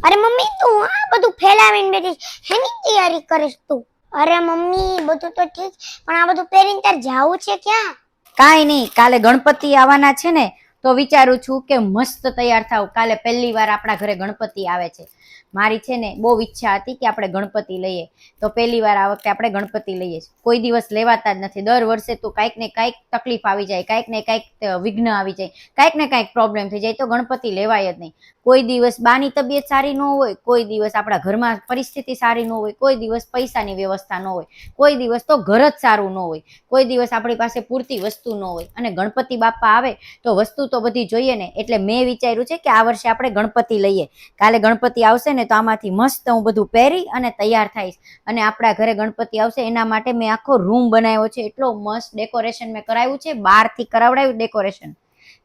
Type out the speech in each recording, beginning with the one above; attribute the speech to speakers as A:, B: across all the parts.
A: અરે મમ્મી તું આ બધું ફેલાવીને બેઠી હેની તૈયારી કરીશ તું? અરે મમ્મી બધું તો ઠીક પણ આ બધું પહેરીને તાર જાવું છે ક્યાં?
B: કાંઈ નહીં, કાલે ગણપતિ આવવાના છે ને તો વિચારું છું કે મસ્ત તૈયાર થાવ. કાલે પહેલી વાર આપણા ઘરે ગણપતિ આવે છે. મારી છે ને બહુ ઈચ્છા હતી કે આપણે ગણપતિ લઈએ, તો પહેલી વાર આ વખતે આપણે ગણપતિ લઈએ. કોઈ દિવસ લેવાતા જ નથી. દર વર્ષે તો કાંઈક ને કાંઈક તકલીફ આવી જાય, કાંઈક ને કાંઈક વિઘ્ન આવી જાય, કાંઈક ને કાંઈક પ્રોબ્લેમ થઈ જાય, તો ગણપતિ લેવાય જ નહીં. કોઈ દિવસ બાની તબિયત સારી ન હોય, કોઈ દિવસ આપણા ઘરમાં પરિસ્થિતિ સારી ન હોય, કોઈ દિવસ પૈસાની વ્યવસ્થા ન હોય, કોઈ દિવસ તો ઘર જ સારું ન હોય, કોઈ દિવસ આપણી પાસે પૂરતી વસ્તુ ન હોય. અને ગણપતિ બાપા આવે તો વસ્તુ તો બધી જોઈએ ને. એટલે મેં વિચાર્યું છે કે આ વર્ષે આપણે ગણપતિ લઈએ. કાલે ગણપતિ આવશે ને તો આમાંથી મસ્ત હું બધું પહેરી અને તૈયાર થઈશ. અને આપણા ઘરે ગણપતિ આવશે એના માટે મેં આખો રૂમ બનાવ્યો છે. એટલો મસ્ત ડેકોરેશન મેં કરાવ્યું છે, બહારથી કરાવડાવ્યું ડેકોરેશન.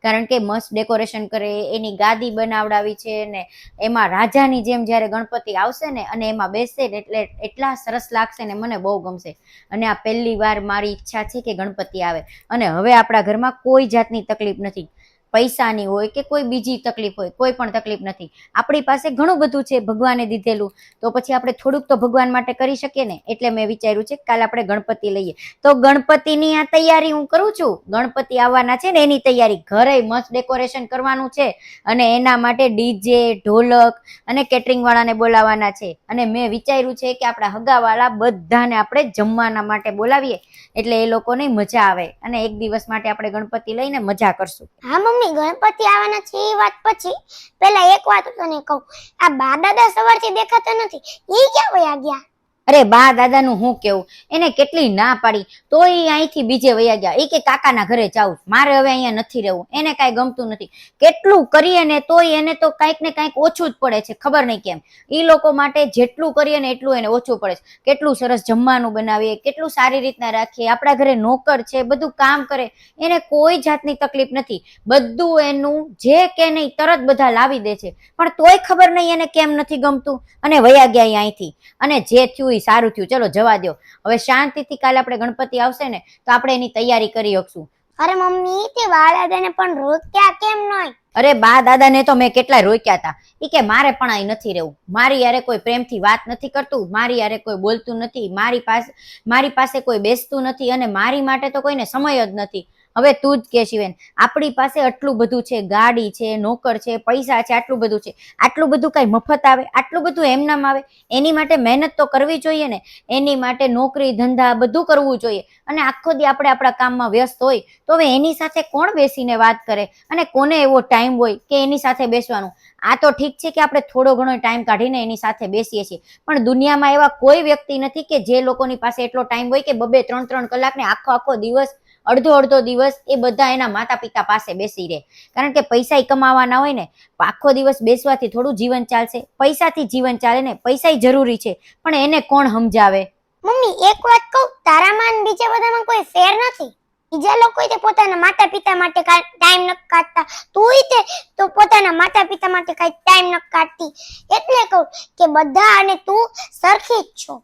B: કારણ કે મસ્ત ડેકોરેશન કરે, એની ગાદી બનાવડાવી છે ને એમાં રાજાની જેમ જ્યારે ગણપતિ આવશે ને અને એમાં બેસે ને એટલે એટલા સરસ લાગશે ને, મને બહુ ગમશે. અને આ પહેલી વાર મારી ઈચ્છા છે કે ગણપતિ આવે. અને હવે આપણા ઘરમાં કોઈ જાતની તકલીફ નથી, પૈસાની હોય કે કોઈ બીજી તકલીફ હોય, કોઈ પણ તકલીફ નથી. આપણી પાસે ઘણું બધું છે ભગવાને દીધેલું, તો પછી આપણે થોડુંક તો ભગવાન માટે કરી શકીએ ને. એટલે મેં વિચાર્યું છે કે કાલે આપણે ગણપતિ લઈએ. તો ગણપતિની આ તૈયારી હું કરું છું. ગણપતિ આવવાના છે ને એની તૈયારી, ઘરે મસ્ત ડેકોરેશન કરવાનું છે અને એના માટે ડીજે, ઢોલક અને કેટરિંગ વાળાને બોલાવવાના છે. અને મેં વિચાર્યું છે કે આપણા હગાવાળા બધાને આપણે જમવાના માટે બોલાવીએ, એટલે એ લોકોને મજા આવે અને એક દિવસ માટે આપણે ગણપતિ લઈને મજા કરશું.
A: હા મમ્મી, ગણપતિ આવવાના છે એ વાત પછી પેલા એક વાત તને કહું, આ બા દાદા સવારથી દેખાતા નથી, ઈ ક્યાં વયા ગયા?
B: અરે બા દાદાનું હું કેવું, એને કેટલી ના પાડી તોય ઈ અહીંથી બીજે વયા ગયા. એ કે કાકાના ઘરે જાઉં, મારે હવે અહીંયા નથી રહેવું, એને કાંઈ ગમતું નથી. કેટલું કરીએ ને તોય એને તો કાંઈક ને કાંઈક ઓછું જ પડે છે, ખબર નહીં કેમ. એ લોકો માટે જેટલું કરીએ ને એટલું એને ઓછું પડે છે. કેટલું સરસ જમવાનું બનાવીએ, કેટલું સારી રીતના રાખીએ, આપણા ઘરે નોકર છે, બધું કામ કરે, એને કોઈ જાતની તકલીફ નથી. બધું એનું જે કે નહીં તરત બધા લાવી દે છે, પણ તોય ખબર નહીં એને કેમ નથી ગમતું અને વયા ગયા અહીંથી. અને જે થયું એ સારું થયું, ચલો જવા દો. હવે શાંતિથી કાલે આપણે ગણપતિ આવશે ને તો આપણે એની તૈયારી કરી શકશું.
A: અરે મમ્મી, તે બા દાદાને પણ રોક્યા કેમ નહીં?
B: અરે બા દાદાને તો મેં કેટલાય રોક્યા હતા. એ કે મારે પણ અહીં નથી રહેવું, મારી યારે કોઈ પ્રેમથી વાત નથી કરતું, મારી યારે કોઈ બોલતું નથી, મારી પાસે કોઈ બેસતું નથી અને મારી માટે તો કોઈને સમય જ નથી. હવે તું જ કે શિવેન, આપણી પાસે આટલું બધું છે, ગાડી છે, નોકર છે, પૈસા છે, આટલું બધું છે, આટલું બધું કાંઈ મફત આવે? આટલું બધું એમનામ આવે? એની માટે મહેનત તો કરવી જોઈએ ને. એની માટે નોકરી ધંધા બધું કરવું જોઈએ. અને આખો દી આપણે આપણા કામમાં વ્યસ્ત હોય તો હવે એની સાથે કોણ બેસીને વાત કરે અને કોને એવો ટાઈમ હોય કે એની સાથે બેસવાનું? આ તો ઠીક છે કે આપણે થોડો ઘણો ટાઈમ કાઢીને એની સાથે બેસીએ છીએ, પણ દુનિયામાં એવા કોઈ વ્યક્તિ નથી કે જે લોકોની પાસે એટલો ટાઈમ હોય કે 2-3 કલાકને આખો દિવસ, અડધો દિવસ એ બધા એના માતા પિતા પાસે બેસી રહે. કારણ કે પૈસા કમાવાના હોય ને, આખો દિવસ બેસવાથી થોડું જીવન ચાલશે? પૈસાથી જીવન ચાલે ને, પૈસા જરૂરી છે, પણ એને કોણ સમજાવે?
A: મમ્મી એક વાત કહું, તારામાં બીજા બધામાં કોઈ ફેર નથી. બીજા લોકો તે પોતાના માતા પિતા માટે ટાઈમ ન કાઢતા, તું તે તો પોતાના માતા પિતા માટે કઈ ટાઈમ ન કાઢતી. એટલે કહું કે બધા અને તું સરખી જ છો.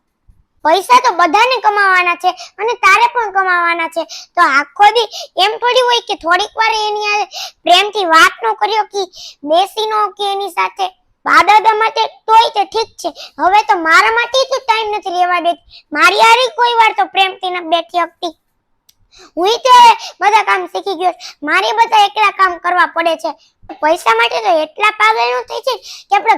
A: પૈસા તો બધાને કમાવાના છે અને તારે પણ કમાવાના છે. તો આખો દી એમ થોડી હોય કે થોડીક વાર એની પ્રેમથી વાત ન કર્યો કે બેસી નો કે એની સાથે. બા દાદા માટે તોય તે ઠીક છે, હવે તો મારા માટે તો ટાઈમ નથી લેવા દેતી. મારી હારી કોઈ વાર તો પ્રેમથી ન બેઠી શકતી. હું તે બધા કામ શીખી ગયો, મારે બધા એકલા કામ કરવા પડે છે. પૈસા માટે તો એટલા પાગલ ન થઈ છે કે આપણે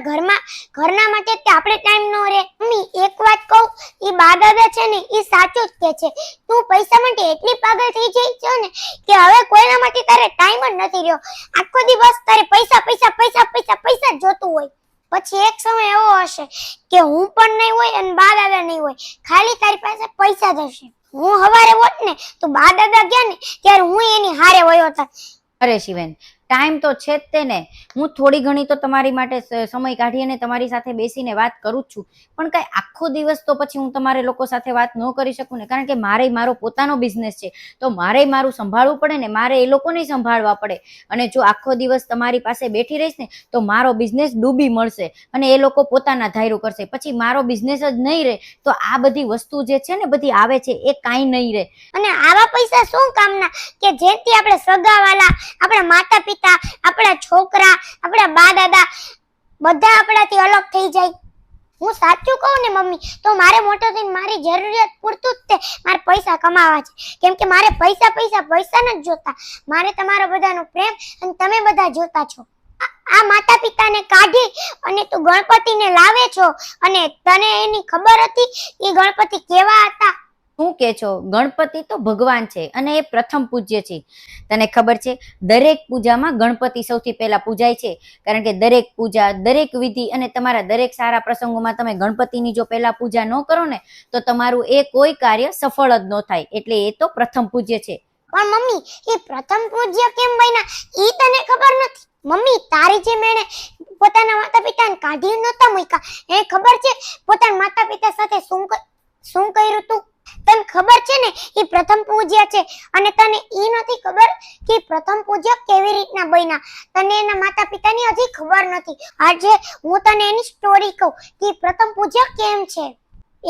A: ઘરના માટે આપણે ટાઈમ ન રહે. મમ્મી એક વાત કહું, ઈ બા દાદા છે ને ઈ સાચું જ કે છે. તું પૈસા માટે એટલી પાગલ થઈ જઈ છે ને કે હવે કોઈના માટે તારે ટાઈમ જ નથી રહ્યો. આખો દિવસ તારે પૈસા પૈસા પૈસા પૈસા પૈસા જ જોતું હોય. પછી એક સમય એવો હશે કે હું પણ નહીં હોય અને બા દાદા નહીં હોય, ખાલી તારી પાસે પૈસા જ હશે. હું હવારે હોત ને તો બા દાદા ગયા ને ત્યારે હું એની હારે વયો હતા.
B: અરે શિવેન, ટાઈમ તો છે જ તે ને. હું થોડી ઘણી તો તમારી માટે સમય કાઢી અને તમારી સાથે બેસીને વાત કરું જ છું, પણ કાંઈ આખો દિવસ તો પછી હું તમારે લોકો સાથે વાત ન કરી શકું ને. કારણ કે મારે મારો પોતાનો બિઝનેસ છે, તો મારે મારું સંભાળવું પડે ને, મારે એ લોકોને સંભાળવા પડે. અને જો આખો દિવસ તમારી પાસે બેઠી રહીશ ને તો મારો બિઝનેસ ડૂબી મળશે અને એ લોકો પોતાના ધાર્યું કરશે, પછી મારો બિઝનેસ જ નહીં રહે તો આ બધી વસ્તુ જે છે ને બધી આવે છે એ કાંઈ નહીં રહે.
A: અને આવા પૈસા શું કામના કે જેથી આપણે સગાવાલા, આપણા માતા પિતા, આપણા છોકરા, આપણા બા દાદા બધા આપણાથી અલગ થઈ જાય. હું સાચું કહું ને મમ્મી, તો મારે મોટો થઈને મારી જરૂરિયાત પૂરતું જ તે મારે પૈસા કમાવા છે. કેમ કે મારે પૈસા પૈસા પૈસા નથી જોતા. મારે તમારો બધાનો પ્રેમ અને તમે બધા જોતા છો. આ માતા પિતાને કાઢી અને તું ગણપતિને લાવે છો, અને તને એની ખબર હતી એ ગણપતિ કેવા હતા?
B: શું કે છો? ગણપતિ તો ભગવાન છે અને એ પ્રથમ પૂજ્ય છે. તને ખબર છે, દરેક પૂજામાં ગણપતિ સૌથી પહેલા પૂજાય છે. કારણ કે દરેક પૂજા, દરેક વિધિ અને તમારા દરેક સારા પ્રસંગોમાં તમે ગણપતિની જો પહેલા પૂજા ન કરો ને, તો તમારું એ કોઈ કાર્ય સફળ જ ન થાય. એટલે એ તો પ્રથમ પૂજ્ય છે.
A: પણ મમ્મી, એ પ્રથમ પૂજ્ય કેમ બન્યા ઈ તને ખબર નથી? મમ્મી, તારી જેમ એણે પોતાના માતા પિતાને કાઢી નહોતા મૂક્યા. એને ખબર છે પોતાના માતા પિતા સાથે શું કર્યું તું? તને ખબર છે ને એ પ્રથમ પૂજ્ય છે, અને તને ઈ નથી ખબર કે પ્રથમ પૂજ્ય કેવી રીતના બન્યા. તને એના માતા પિતાની હજી ખબર નથી. આજે હું તને એની સ્ટોરી કહું કે પ્રથમ પૂજ્ય કેમ છે.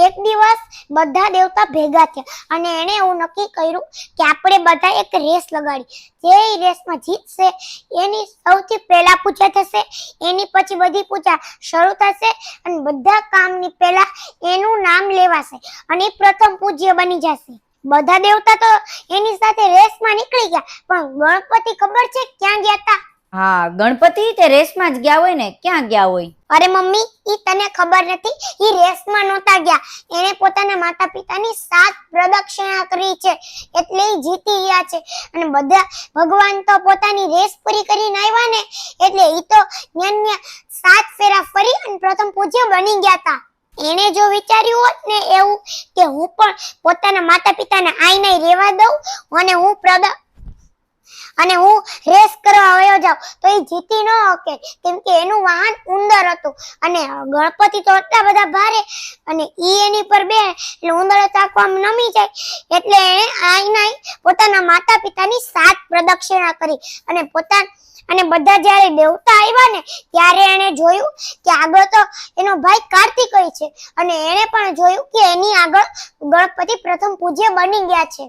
A: એક દિવસ બધા દેવતા ભેગા થયા અને એણે એવું નક્કી કર્યું કે આપણે બધા એક રેસ લગાડી. જે રેસમાં જીતશે એની સૌથી પહેલા પૂજા થશે, એની પછી બધી પૂજા શરૂ થશે અને બધા કામની પહેલા એનું નામ લેવાશે અને એ પ્રથમ પૂજ્ય બની જશે. બધા દેવતા તો એની સાથે રેસમાં નીકળી ગયા, પણ ગણપતિ ખબર છે ક્યાં ગયા હતા?
B: હા, ગણપતિ તે રેસમાં જ ગયા હોય ને, ક્યાં ગયા હોય?
A: અરે મમ્મી, ઈ તને ખબર નથી, ઈ રેસમાં નહોતા ગયા. એને પોતાના માતા પિતાની 7 પ્રદક્ષિણા કરી છે, એટલે ઈ જીતી ગયા છે. અને બધા ભગવાન તો પોતાની રેસ પૂરી કરીને આવ્યા ને, એટલે ઈ તો ન્યા 7 ફેરા ફરી અને પ્રથમ પૂજ્ય બની ગયા હતા. એને જો વિચાર્યું હોત ને એવું કે હું પણ પોતાના માતા પિતાને આઈને રહેવા દઉં અને હું રેસ કરવા વયો જાઉં, તો એ જીતી ન શકે. કેમ કે એનું વાહન ઉંદર હતું અને ગણપતિ તો એટલા બધા ભારે, અને ઈ એની પર બે એટલે ઉંદર તાકવામાં નમી જાય. એટલે એને આઈને પોતાના માતા પિતાની 7 પ્રદક્ષિણા કરી અને બધા જ્યારે દેવતા આવ્યા ને, ત્યારે એને જોયું કે આગળ તો એનો ભાઈ કાર્તિકેય છે, અને એને પણ જોયું કે એની આગળ ગણપતિ પ્રથમ પૂજ્ય બની ગયા છે.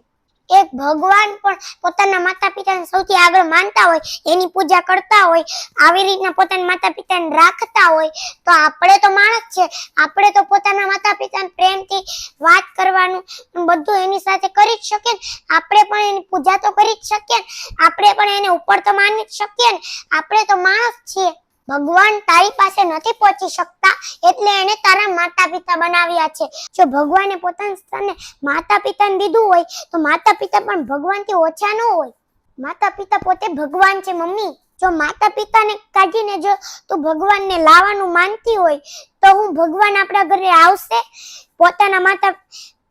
A: એક ભગવાન પણ પોતાના માતા પિતાને સૌથી આગળ માનતા હોય, એની પૂજા કરતા હોય, આવી રીતના પોતાના માતા પિતાને રાખતા હોય, તો આપણે તો માણસ છે, આપણે તો પોતાના માતા પિતાને પ્રેમથી વાત કરવાનું બધું એની સાથે કરી જ શકીએ ને. આપણે પણ એની પૂજા તો કરી જ શકીએ ને, આપણે પણ એને ઉપર તો માની જ શકીએ ને. આપણે તો માણસ છીએ. ભગવાન તારી પાસે નથી પહોંચી શકતા, એટલે એને તારા માતા પિતા બનાવ્યા છે. જો ભગવાને પોતાના સ્થાને માતા પિતાને દીધું હોય, તો માતા પિતા પણ ભગવાનથી ઓછા ન હોય. માતા પિતા પોતે ભગવાન છે મમ્મી. જો માતા પિતાને કાઢીને જો તું ભગવાનને લાવવાનું માનતી હોય, તો હું ભગવાન આપણા ઘરે આવશે, પોતાના માતા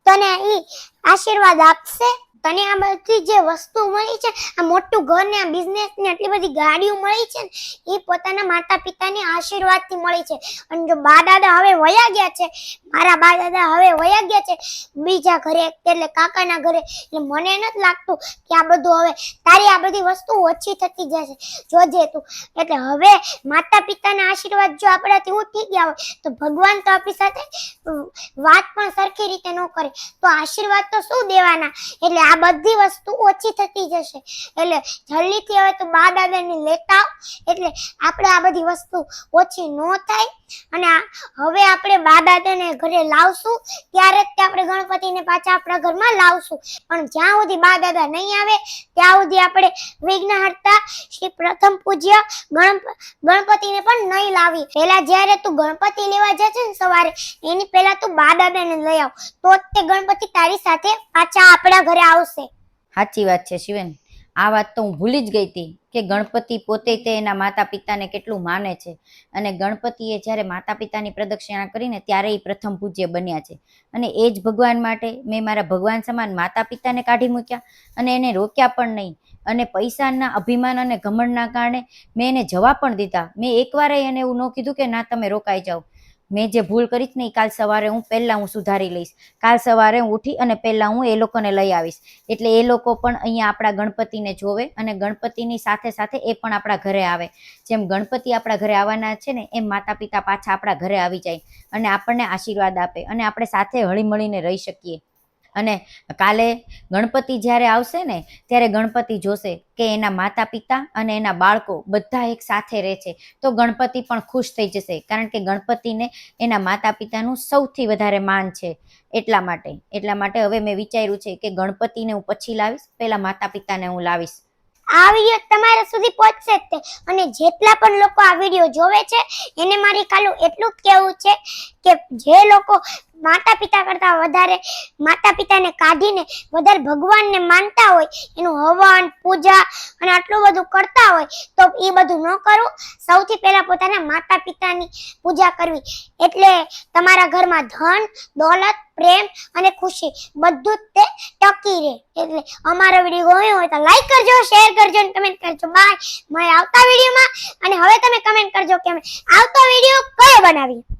A: તને ઈ આશીર્વાદ આપશે. તને આ બધી જે વસ્તુ મળી છે, આ મોટું ઘર ને આ બિઝનેસ ને આટલી બધી ગાડીઓ મળી છે ને, એ પોતાના માતા પિતાની આશીર્વાદથી મળી છે. અને જો બા દાદા હવે વયા ગયા છે, મારા બા દાદા હવે વયા ગયા છે બીજા ઘરે, એટલે કાકાના ઘરે, એટલે મને નથી લાગતું કે આ બધું હવે તારી આ બધી વસ્તુ ઓછી થતી જશે. જોજે તું. એટલે હવે માતા પિતાના આશીર્વાદ જો આપણાથી ઉઠી ગયા હોય, તો ભગવાન તો આપણી સાથે વાત પણ સરખી રીતે ન કરે, તો આશીર્વાદ તો શું દેવાના. એટલે આ બધી વસ્તુ ઓછી થતી જશે. એટલે જલ્દીથી હવે તું બા દાદાને લેતા આવ, એટલે આપણે આ બધી વસ્તુ ઓછી ન થાય. અને હવે આપણે બા દાદાને ઘરે લાવશું, ત્યારે જ આપણે ગણપતિને પાછા આપણા ઘરમાં લાવશું. પણ જ્યાં સુધી બા દાદા નહીં આવે, ત્યાં સુધી આપણે વિઘ્નહર્તા શ્રી પ્રથમ પૂજ્ય ગણપતિને પણ નહીં લાવી. પહેલા જ્યારે તું ગણપતિ લેવા જશે ને સવારે, એની પહેલા તું બા દાદાને લઈ આવ, તો જ તે ગણપતિ તારી સાથે પાછા આપણા ઘરે આવશે.
B: સાચી વાત છે શિવેન. આ વાત તો હું ભૂલી જ ગઈ હતી કે ગણપતિ પોતે તે એના માતા પિતાને કેટલું માને છે. અને ગણપતિએ જ્યારે માતા પિતાની પ્રદક્ષિણા કરીને ત્યારે એ પ્રથમ પૂજ્ય બન્યા છે. અને એ જ ભગવાન માટે મેં મારા ભગવાન સમાન માતા પિતાને કાઢી મૂક્યા અને એને રોક્યા પણ નહીં. અને પૈસાના અભિમાન અને ઘમંડના કારણે મેં એને જવા પણ દીધા. મેં એકવાર એને એવું ન કીધું કે ના તમે રોકાઈ જાઓ. મેં જે ભૂલ કરી ને, કાલ સવારે હું સુધારી લઈશ. કાલ સવારે હું ઉઠી અને પહેલા હું એ લોકોને લઈ આવીશ. એટલે એ લોકો પણ અહીંયા આપણા ગણપતિને જોવે અને ગણપતિની સાથે સાથે એ પણ આપણા ઘરે આવે. જેમ ગણપતિ આપણા ઘરે આવવાના છે ને, એમ માતા પિતા પાછા આપણા ઘરે આવી જાય અને આપણને આશીર્વાદ આપે અને આપણે સાથે હળીમળીને રહી શકીએ. અને કાલે ગણપતિ જ્યારે આવશે ને ત્યારે ગણપતિ જોશે કે એના માતા પિતા અને એના બાળકો બધા એક સાથે રહે છે, તો ગણપતિ પણ ખુશ થઈ જશે, કારણ કે ગણપતિને એના માતા પિતાનું સૌથી વધારે માન છે. એટલા માટે હવે મેં વિચાર્યું છે કે ગણપતિને હું પછી લાવીશ, પહેલા માતા પિતાને હું લાવીશ.
A: આ વિડીયો તમારા સુધી પહોંચશે જ તે. અને જેટલા પણ લોકો આ વિડીયો જોવે છે એને મારી કાલું એટલું જ કહેવું છે કે જે લોકો માતા પિતા કરતા વધારે માતા પિતાને કાઢીને વધારે ભગવાનને માનતા હોય, એનું હવન પૂજા અને આટલું બધું કરતા હોય, તો એ બધું ન કરવું. સૌથી પહેલા પોતાના માતા પિતાની પૂજા કરવી, એટલે તમારા ઘરમાં ધન દોલત પ્રેમ અને ખુશી બધું જ તે ટકી રહે. એટલે અમારો વિડીયો ગમ્યો હોય તો લાઈક કરજો, શેર કરજો અને કમેન્ટ કરજો. બાય, મળે આવતા વિડીયોમાં. અને હવે તમે કમેન્ટ કરજો કે અમે આવતો વિડીયો કયો બનાવીએ.